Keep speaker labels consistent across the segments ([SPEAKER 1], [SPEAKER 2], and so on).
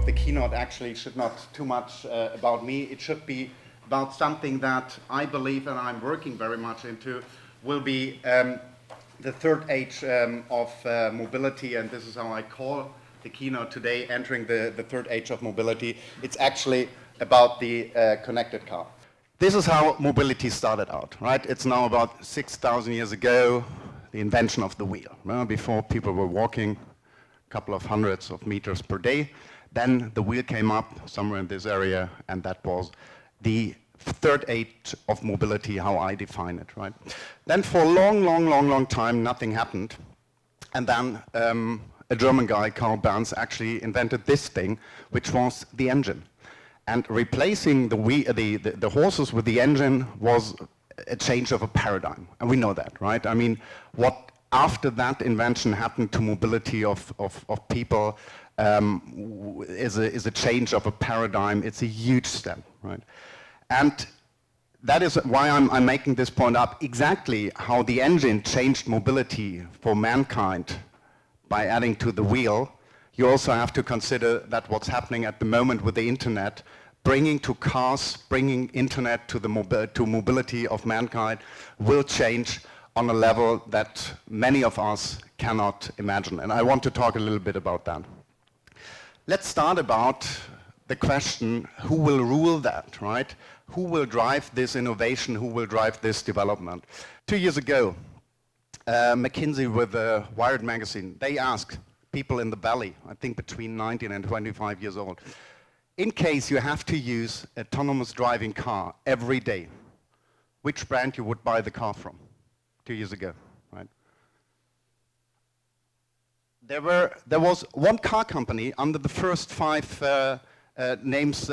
[SPEAKER 1] of the keynote actually should not too much about me. It should be about something that I believe, and I'm working very much into, will be the third age of mobility, and this is how I call the keynote today, entering the third age of mobility. It's actually about the connected car. This is how mobility started out, right? It's now about 6,000 years ago, the invention of the wheel. Before, people were walking a couple of hundreds of meters per day. Then the wheel came up somewhere in this area, and that was the third age of mobility, how I define it, right? Then for a long time, nothing happened. And then a German guy, Karl Benz, actually invented this thing, which was the engine. And replacing the horses with the engine was a change of a paradigm. And we know that, right? I mean, what after that invention happened to mobility of people is a change of a paradigm. It's a huge step, right? And that is why I'm making this point up, exactly how the engine changed mobility for mankind by adding to the wheel. You also have to consider that what's happening at the moment with the internet, bringing to cars, bringing internet to to mobility of mankind will change on a level that many of us cannot imagine. And I want to talk a little bit about that. Let's start about the question, who will rule that, right? Who will drive this innovation? Who will drive this development? 2 years ago, McKinsey with Wired magazine, they asked people in the valley, I think between 19 and 25 years old, in case you have to use autonomous driving car every day, which brand you would buy the car from 2 years ago, right? There was one car company under the first 5 names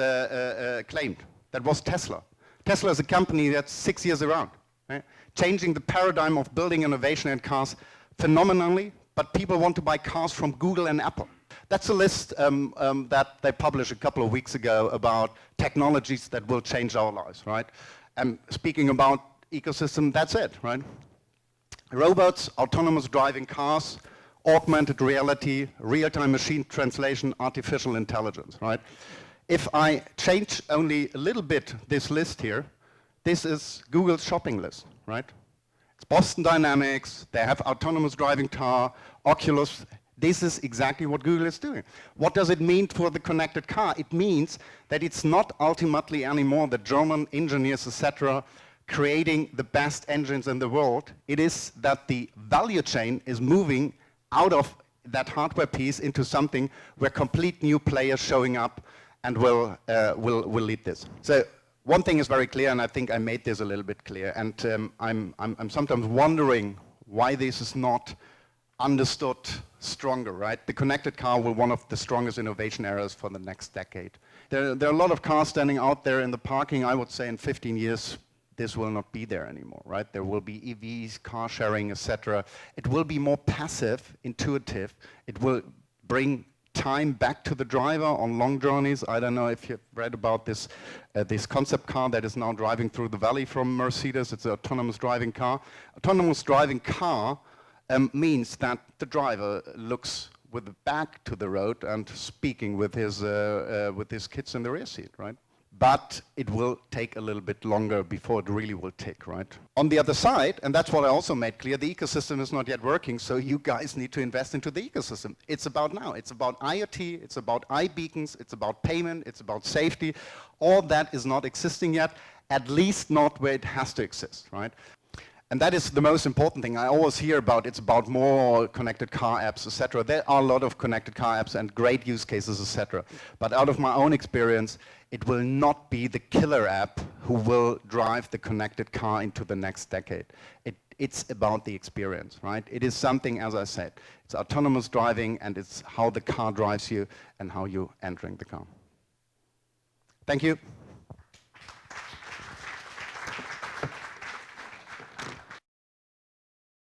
[SPEAKER 1] claimed. That was Tesla. Tesla is a company that's 6 years around, right? Changing the paradigm of building innovation in cars phenomenally, but people want to buy cars from Google and Apple. That's a list that they published a couple of weeks ago about technologies that will change our lives, right? And speaking about ecosystem, that's it, right? Robots, autonomous driving cars, augmented reality, real-time machine translation, artificial intelligence, right? If I change only a little bit this list here, this is Google's shopping list, right? It's Boston Dynamics, they have autonomous driving car, Oculus. This is exactly what Google is doing. What does it mean for the connected car? It means that it's not ultimately anymore the German engineers, etc., creating the best engines in the world. It is that the value chain is moving out of that hardware piece into something where complete new players showing up and will lead this. So one thing is very clear, and I think I made this a little bit clear, and I'm sometimes wondering why this is not understood stronger, right? The connected car will be one of the strongest innovation areas for the next decade. There are a lot of cars standing out there in the parking. I would say in 15 years, this will not be there anymore, right? There will be EVs, car sharing, etc. It will be more passive, intuitive. It will bring time back to the driver on long journeys. I don't know if you've read about this concept car that is now driving through the valley from Mercedes. It's an autonomous driving car. Autonomous driving car means that the driver looks with the back to the road and speaking with his kids in the rear seat, right? But it will take a little bit longer before it really will take, right? On the other side, and that's what I also made clear, the ecosystem is not yet working, so you guys need to invest into the ecosystem. It's about now. It's about IoT, it's about iBeacons, it's about payment, it's about safety. All that is not existing yet, at least not where it has to exist, right? And that is the most important thing. I always hear about it's about more connected car apps, etc. There are a lot of connected car apps and great use cases, etc. But out of my own experience, it will not be the killer app who will drive the connected car into the next decade. It's about the experience, right? It is something, as I said, it's autonomous driving and it's how the car drives you and how you're entering the car. Thank you.